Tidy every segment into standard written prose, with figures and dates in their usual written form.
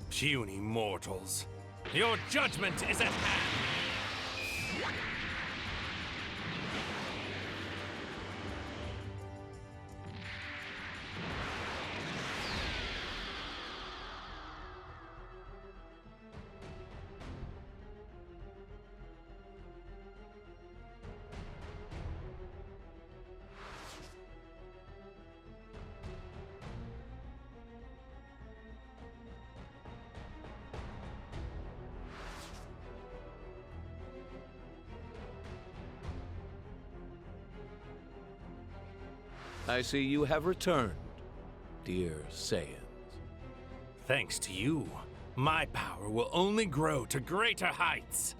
Puny mortals, your judgment is at hand. I see you have returned, dear Saiyans. Thanks to you, my power will only grow to greater heights.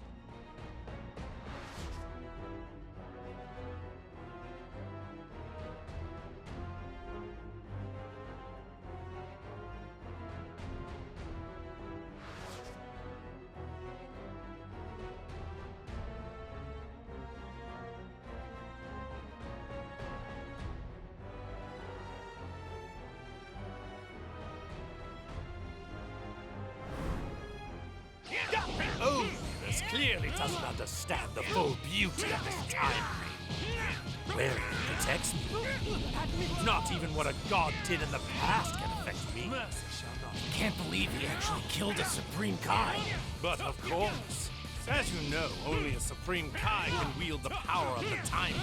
Oh, this clearly doesn't understand the full beauty of this time. Where it protects me. Not even what a god did in the past can affect me. Can't believe he actually killed a Supreme Kai. But of course, as you know, only a Supreme Kai can wield the power of the time.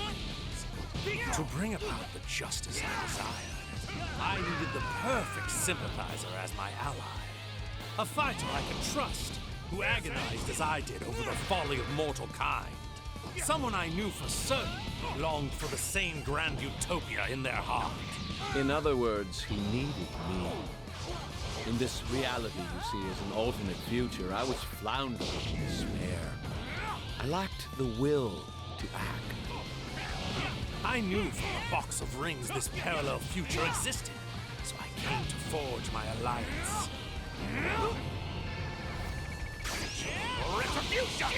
To bring about the justice I desired, I needed the perfect sympathizer as my ally. A fighter I could trust, who agonized as I did over the folly of mortal kind. Someone I knew for certain longed for the same grand utopia in their heart. In other words, he needed me. In this reality you see as an alternate future, I was floundering in despair. I lacked the will to act. I knew from the box of rings this parallel future existed, so I came to forge my alliance. Retribution!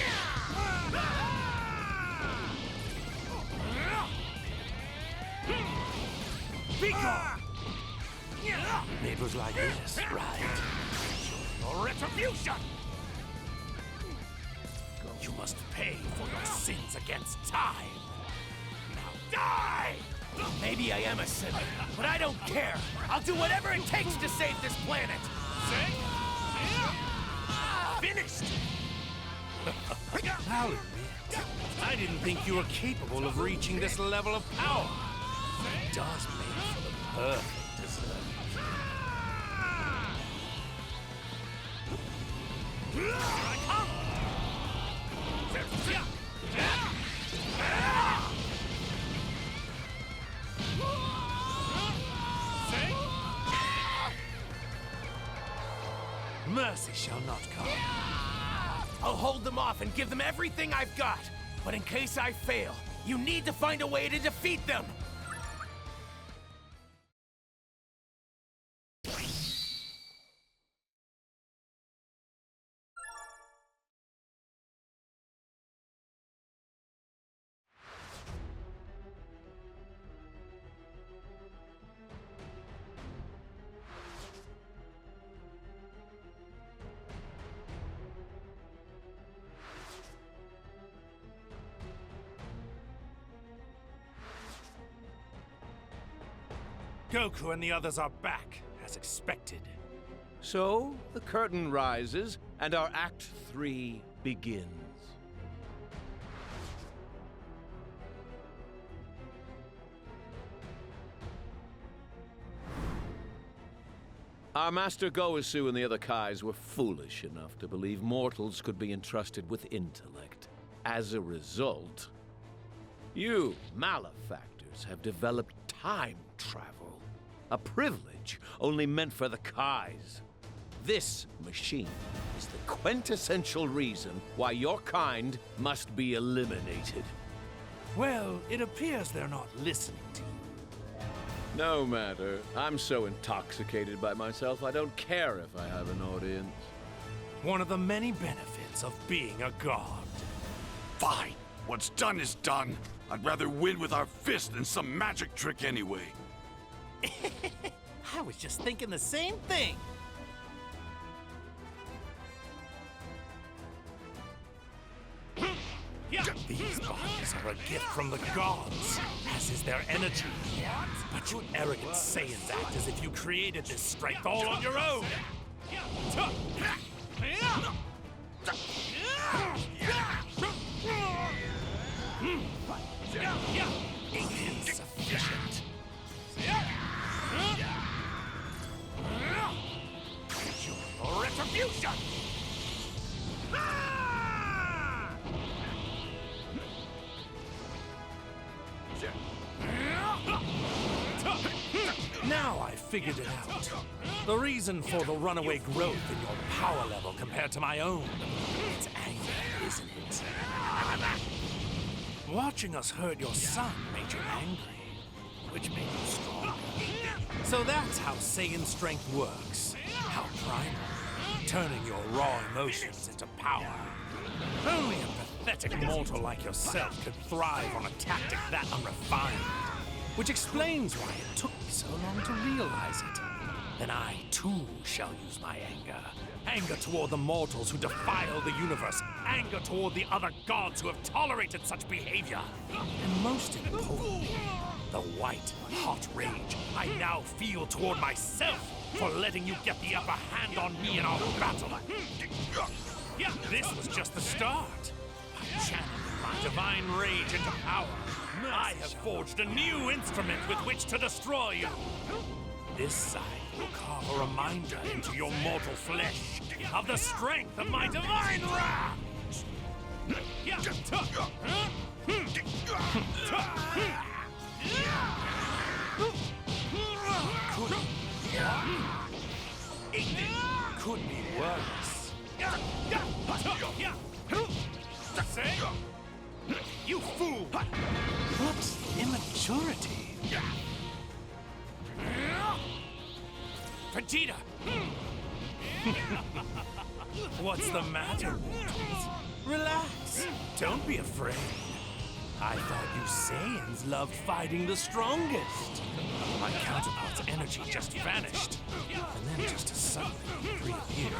Be gone! It was like this, right? Retribution! You must pay for your sins against time. Now die! Maybe I am a sinner, but I don't care. I'll do whatever it takes to save this planet. Finished! I'll admit, I didn't think you were capable of reaching this level of power. It does make for the perfect dessert. Here I come! Mercy shall not come. I'll hold them off and give them everything I've got. But in case I fail, you need to find a way to defeat them. Goku and the others are back, as expected. So, the curtain rises, and our Act 3 begins. Our Master Goesu and the other Kais were foolish enough to believe mortals could be entrusted with intellect. As a result, you malefactors have developed time travel. A privilege only meant for the Kais. This machine is the quintessential reason why your kind must be eliminated. Well, it appears they're not listening to you. No matter. I'm so intoxicated by myself, I don't care if I have an audience. One of the many benefits of being a god. Fine. What's done is done. I'd rather win with our fist than some magic trick anyway. I was just thinking the same thing. These bodies are a gift from the gods, as is their energy. But you arrogant Saiyans act as if you created this strength all on your own. Insufficient. Your retribution! Now I figured it out. The reason for the runaway growth in your power level compared to my own. It's anger, isn't it? Watching us hurt your son made you angry, which made you stronger. So that's how Saiyan strength works. How primal, turning your raw emotions into power. Only a pathetic mortal like yourself could thrive on a tactic that unrefined. Which explains why it took me so long to realize it. Then I, too, shall use my anger. Anger toward the mortals who defile the universe. Anger toward the other gods who have tolerated such behavior. And most importantly, the white, hot rage I now feel toward myself for letting you get the upper hand on me in our battle. This was just the start. By channeling my divine rage into power, I have forged a new instrument with which to destroy you. This side will carve a reminder into your mortal flesh of the strength of my divine wrath. Could be worse. You fool! Whoops, immaturity. Vegeta! What's the matter, mortals? Relax. Don't be afraid. I thought you Saiyans loved fighting the strongest. My counterpart's energy just vanished, and then just as suddenly reappeared.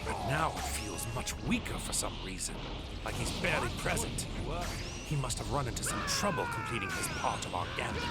But now it feels much weaker for some reason, like he's barely present. He must have run into some trouble completing his part of our gambit.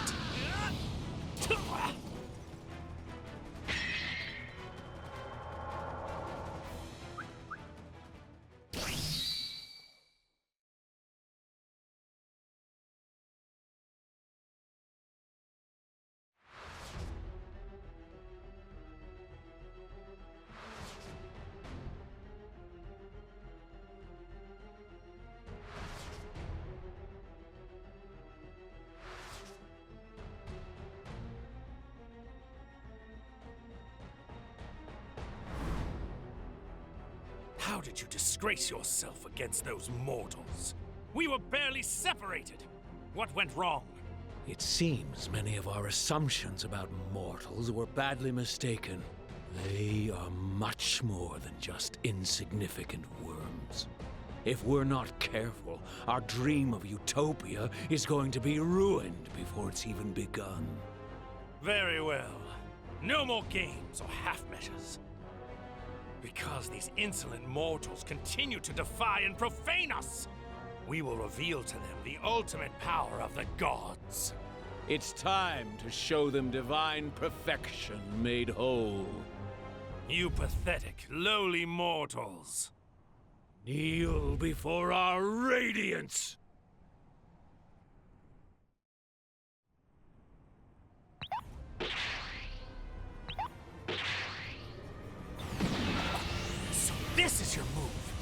How did you disgrace yourself against those mortals? We were barely separated. What went wrong? It seems many of our assumptions about mortals were badly mistaken. They are much more than just insignificant worms. If we're not careful, our dream of utopia is going to be ruined before it's even begun. Very well. No more games or half measures. Because these insolent mortals continue to defy and profane us, we will reveal to them the ultimate power of the gods. It's time to show them divine perfection made whole. You pathetic, lowly mortals. Kneel before our radiance! So this is your move.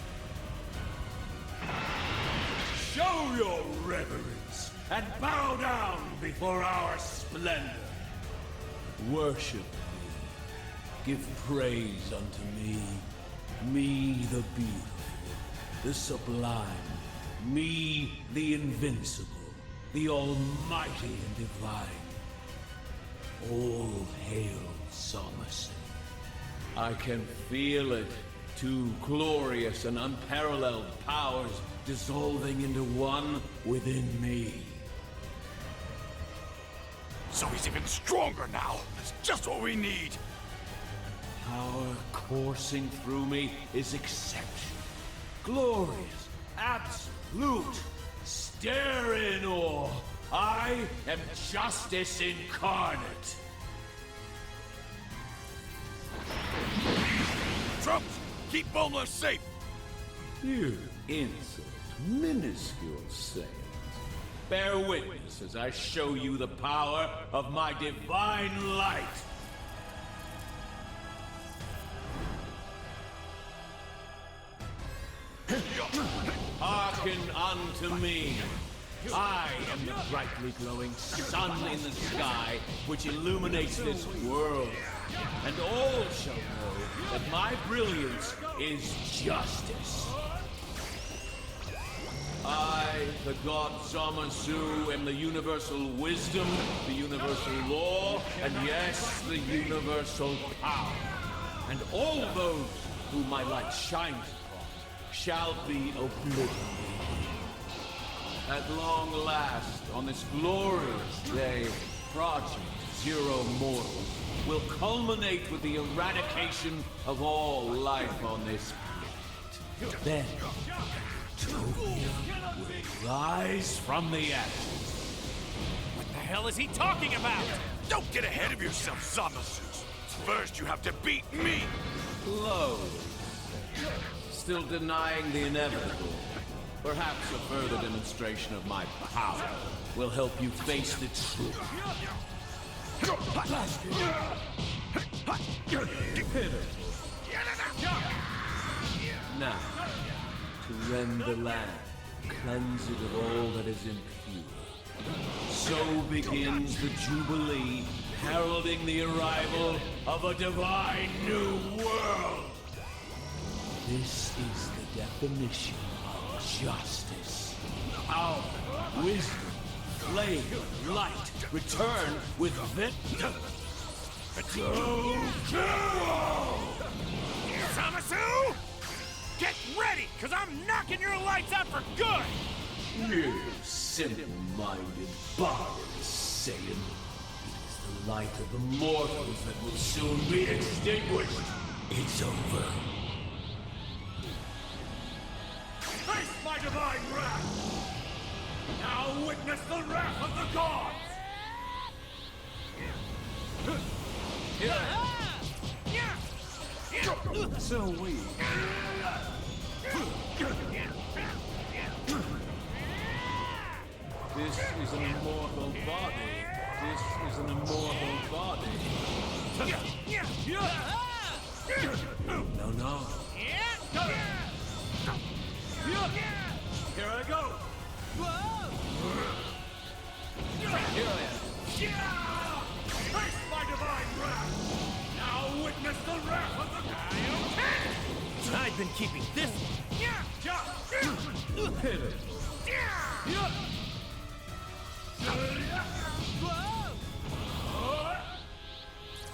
Show your reverence and bow down before our splendor. Worship me. Give praise unto me. Me the beautiful, the sublime. Me the invincible, the almighty and divine. All hail Psalmist. I can feel it. Two glorious and unparalleled powers dissolving into one within me. So he's even stronger now. That's just what we need. Power coursing through me is exceptional. Glorious, absolute, Stare in awe. I am justice incarnate. Trumps, keep Bowler safe! You insult, minuscule saint. Bear witness as I show you the power of my divine light. Hearken unto me. I am the brightly glowing sun in the sky which illuminates this world. And all shall know that my brilliance is justice. I, the god Zamasu, am the universal wisdom, the universal law, and yes, the universal power. And all those whom my light shines upon shall be obliterated. At long last, on this glorious day, Project Zero Mortal will culminate with the eradication of all life on this planet. Then, Utopia will rise from the ashes. What the hell is he talking about? Don't get ahead of yourself, Zamasu! First, you have to beat me! Low. Still denying the inevitable. Perhaps a further demonstration of my power will help you face the truth. Now, to rend the land, cleanse it of all that is impure. So begins the Jubilee, heralding the arrival of a divine new world. This is the definition of justice. Power, wisdom, flame, light, return with victor. Goku! Zamasu! Get ready, cause I'm knocking your lights out for good! You simple-minded, barbarous Saiyan. It is the light of the mortals that will soon be extinguished. It's over. Face my divine wrath! Now witness the wrath of the gods! So weak. This is an immortal body. This is an immortal body. No, no. Here I go! Here I am. Face my divine wrath! Now witness the wrath of the gods! I've been keeping this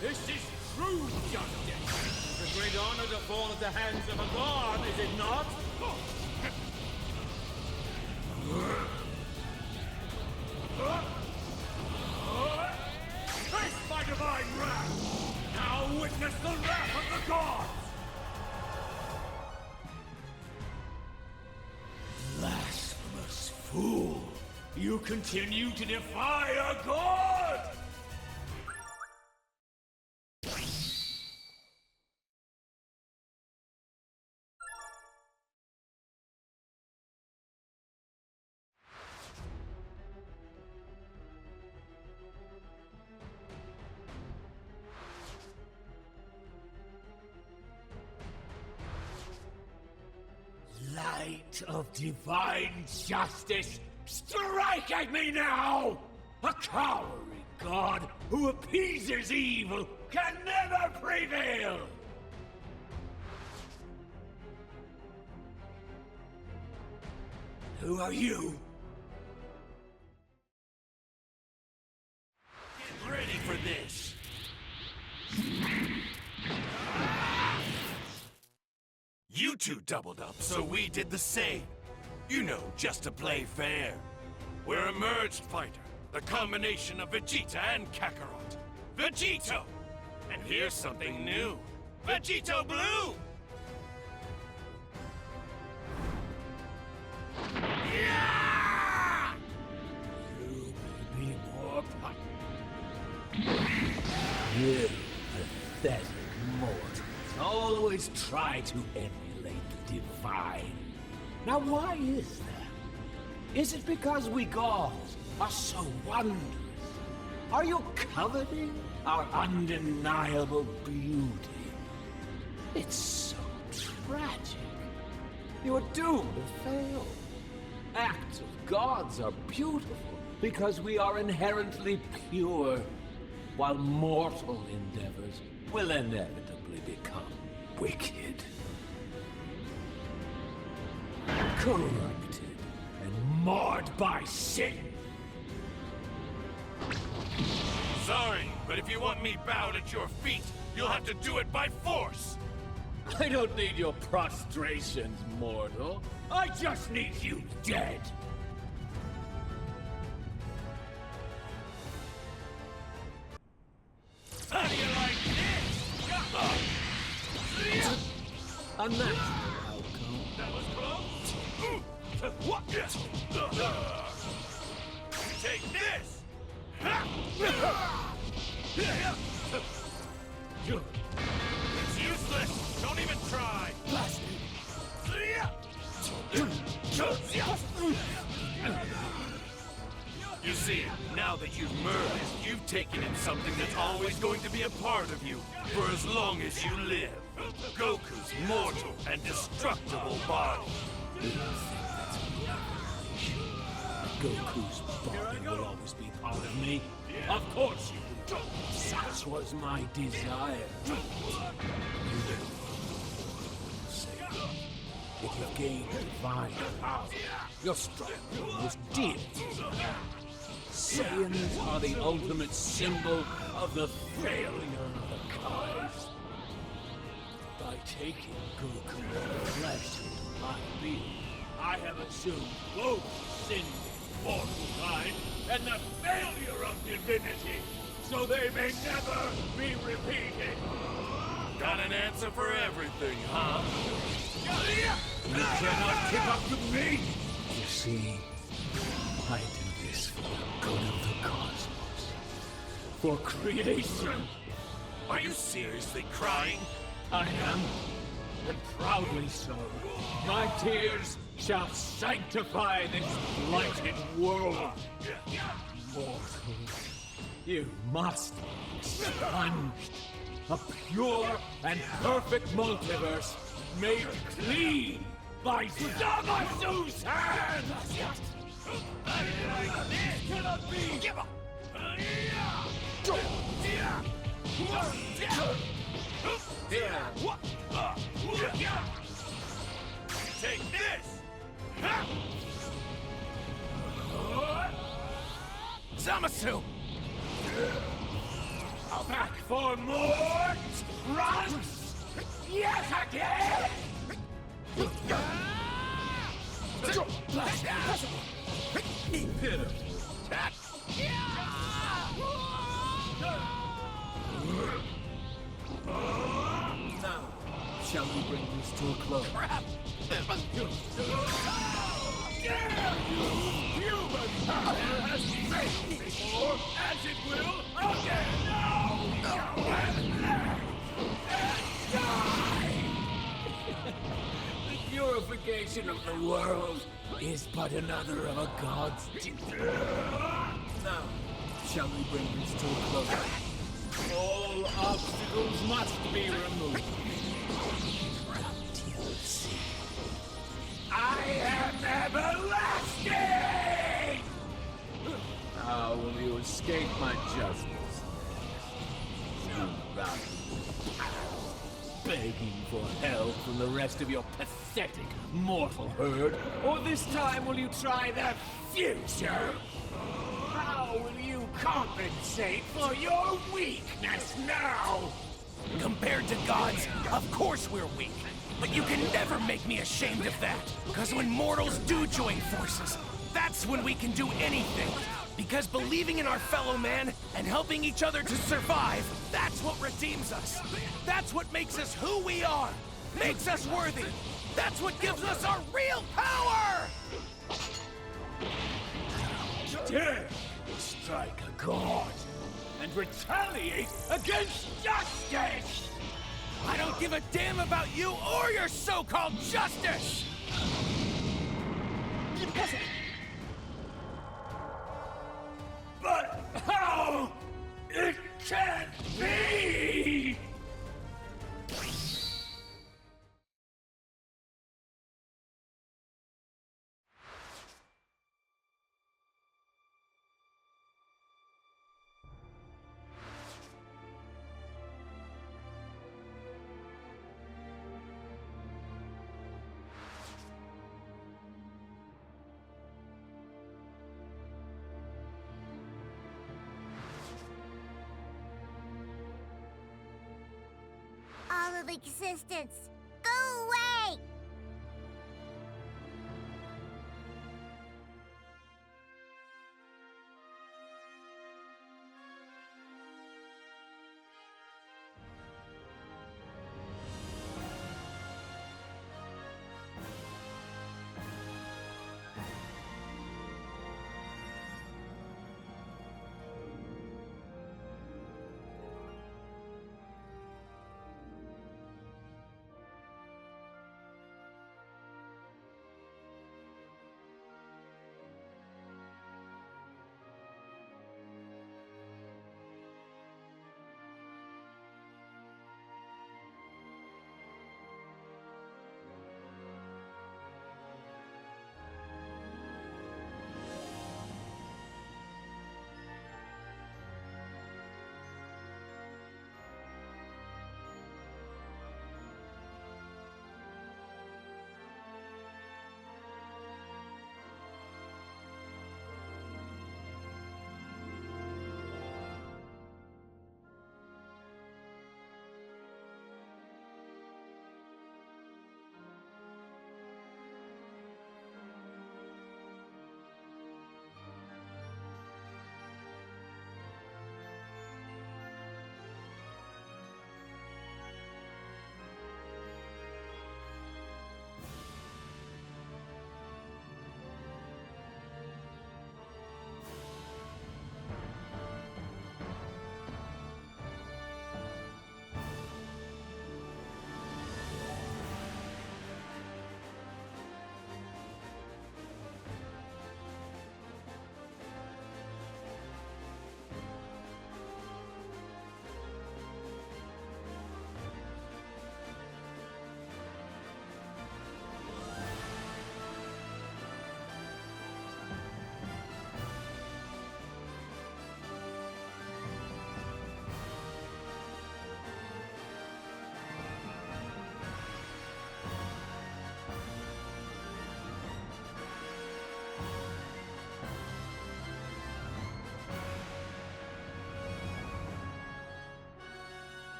This is true justice. It's a great honor to fall at the hands of a god, is it not? Face my divine wrath! Now witness the wrath of the gods! Blasphemous fool! You continue to defy a god! Light of divine justice, strike at me now! A cowering god who appeases evil can never prevail! Who are you? Get ready for this! You two doubled up, so we did the same. You know, just to play fair. We're a merged fighter, the combination of Vegeta and Kakarot. Vegito! And here's something new. Vegito Blue! Yeah! You pathetic mortals always try to emulate the divine. Now why is that? Is it because we gods are so wondrous? Are you coveting our undeniable beauty? It's so tragic. You are doomed to fail. Acts of gods are beautiful because we are inherently pure, while mortal endeavors will inevitably become wicked, corrupted, and marred by sin. Sorry, but if you want me bowed at your feet, you'll have to do it by force! I don't need your prostrations, mortal. I just need you dead. How do you like this? A natural outcome. That was close. What? Take this! It's useless! Don't even try! You see, now that you've merged, you've taken in something that's always going to be a part of you, for as long as you live. Goku's mortal and destructible body. Goku's body will always be part of me. Of course you do. Such was my desire. Saga, if you gain divine power, your struggle is dear. Saiyans are the ultimate symbol of the failure of the gods. By taking Goku's flesh into my being, I have assumed both sin in mortal kind and the failure of divinity, so they may never be repeated. Got an answer for everything, huh? You cannot keep up to me! You see, I do this for the good of the cosmos. For creation. Are you seriously crying? I am, and proudly so. My tears shall sanctify this blighted world. Mortals, you must be expunged. A pure and perfect multiverse made clean by Zamazu's hand! This cannot be! Give up! Take this! Zamasu! Back for more trunks! Yes, again! Now, shall we bring this to a close? Crap! Human power has failed before, as it will again now! The purification of the world is but another of a god's duty. Now, shall we bring this to a close? All obstacles must be removed. I am everlasting! How will you escape my justice? You rotten, begging for help from the rest of your pathetic mortal herd? Or this time will you try the future? How will you compensate for your weakness now? Compared to gods, of course we're weak. But you can never make me ashamed of that. Because when mortals do join forces, that's when we can do anything. Because believing in our fellow man and helping each other to survive, that's what redeems us. That's what makes us who we are. Makes us worthy. That's what gives us our real power! Dare strike a god. and retaliate against justice! I don't give a damn about you or your so-called justice! But how? It can't be! All of existence, go away!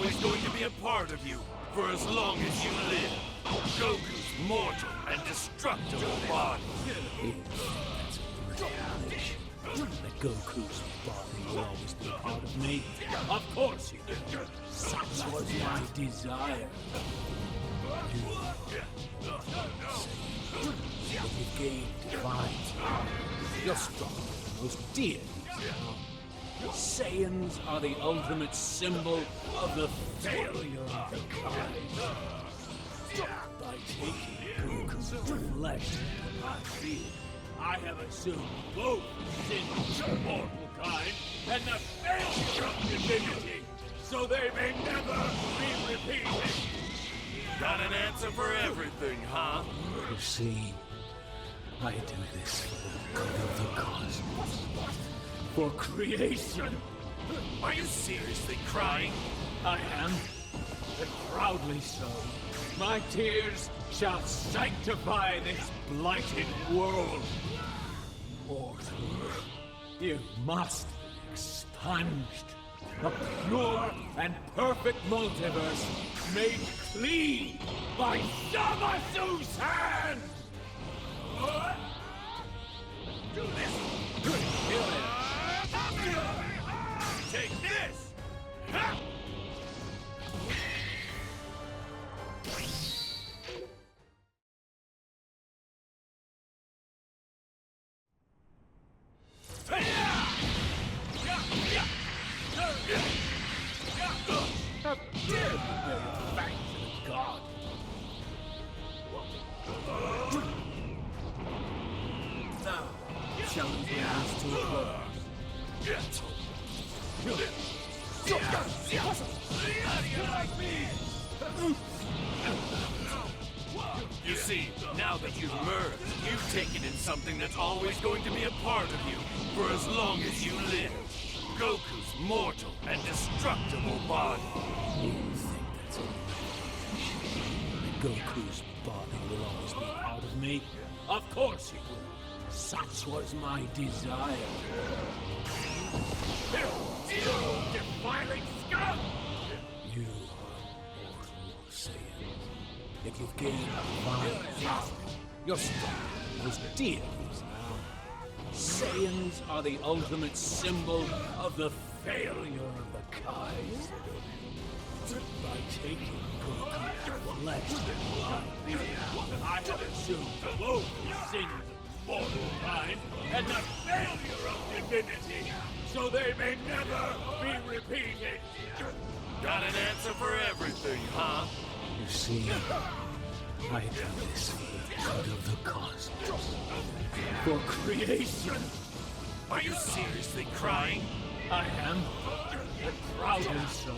always going to be a part of you for as long as you live. Goku's mortal and destructible body. That Goku's body will always be a part of me. Of course you do. Such was my desire. You've gained divine power. You're stronger than most deities now. Saiyans are the ultimate symbol of the failure of the kind. By taking Goku's flesh into my field, I have assumed both the sins of mortal kind and the failure of divinity, so they may never be repeated. Got an answer for everything, huh? You see, I do this for the good of the cosmos, for creation. Are you seriously crying? I am, and proudly so. My tears shall sanctify this blighted world. Mortal, you must be expunged. A pure and perfect multiverse made clean by Zamasu's hand! Do this! Take this! Ha! How dare you bear back to the god? Now, shall we bring this to a You see, now that you've merged, you've taken in something that's always going to be a part of you for as long as you live. Goku's mortal and destructible body. You think that's all? Goku's body will always be part of me? Of course it will. Such was my desire. You defiling scum! You are mortal Saiyan. Yet you've gained divine power. You're stronger than most deities now. Saiyans are the ultimate symbol of the failure of the kind. By taking Goku's flesh into my being, I have assumed both the sins of mortal kind and the failure of divinity, so they may never be repeated. Got an answer for everything, huh? You see, I do this for the good of the cosmos, for creation. Are you seriously crying? I am, and proudly so.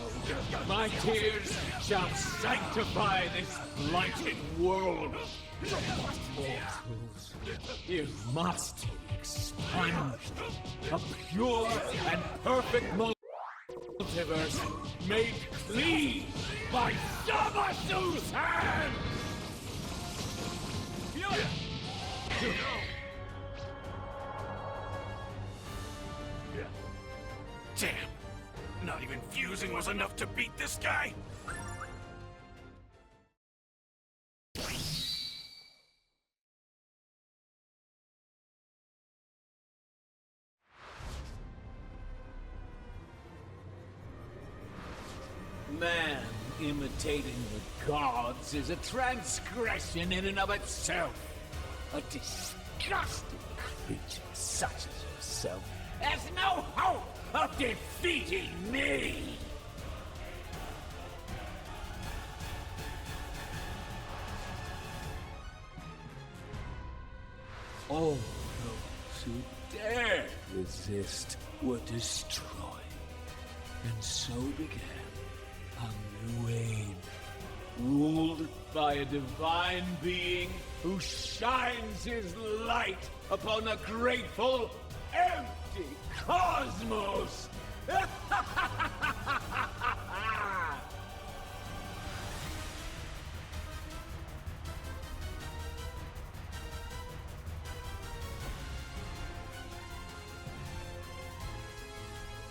My tears shall sanctify this blighted world. Mortals, you must be expunged. A pure and perfect multiverse made clean by Zamasu's hand! Damn! Not even fusing was enough to beat this guy? Man imitating the gods is a transgression in and of itself. A disgusting creature such as yourself has no hope of defeating me! All those who dared resist were destroyed. And so began a new age, ruled by a divine being who shines his light upon a grateful, empty cosmos!